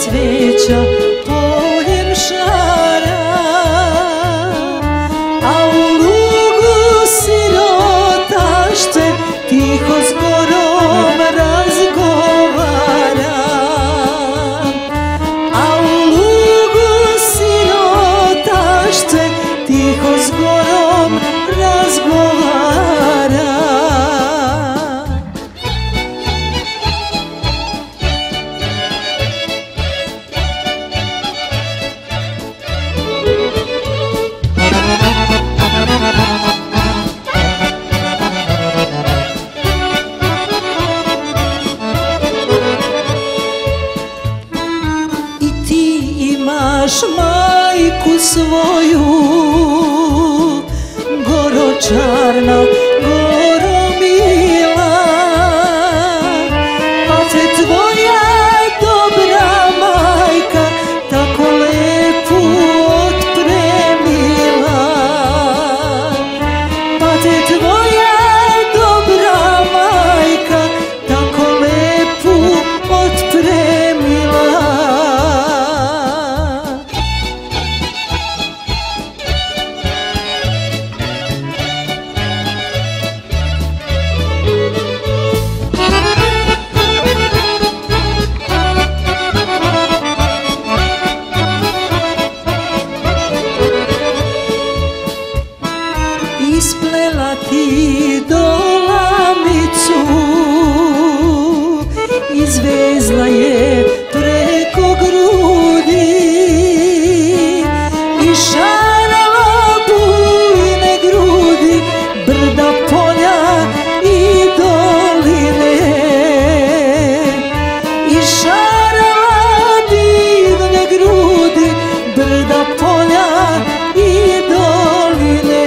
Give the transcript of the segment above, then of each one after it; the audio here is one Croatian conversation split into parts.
Cveća poljem šara, a u lugu sirotašce tiho s gorom razgovara. A u lugu sirotašce tiho s gorom razgovara. Imaš majku svoju, goro čarna, goro mila, pa te tvoja dobra majka tako lepu otpremila. Pa te tvoja dobra majka tako lepu otpremila. Isplela ti dolamicu, izvezla je preko grudi i šarala bujne grudi, brda, polja i doline. I šarala divne grudi, brda, polja i doline.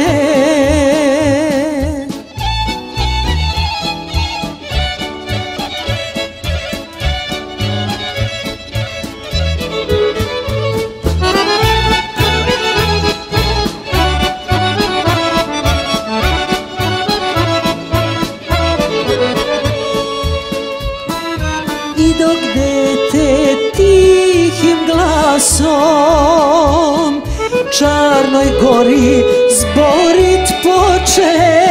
I dok dete tihim glasom Čarnoj gori zborit poče,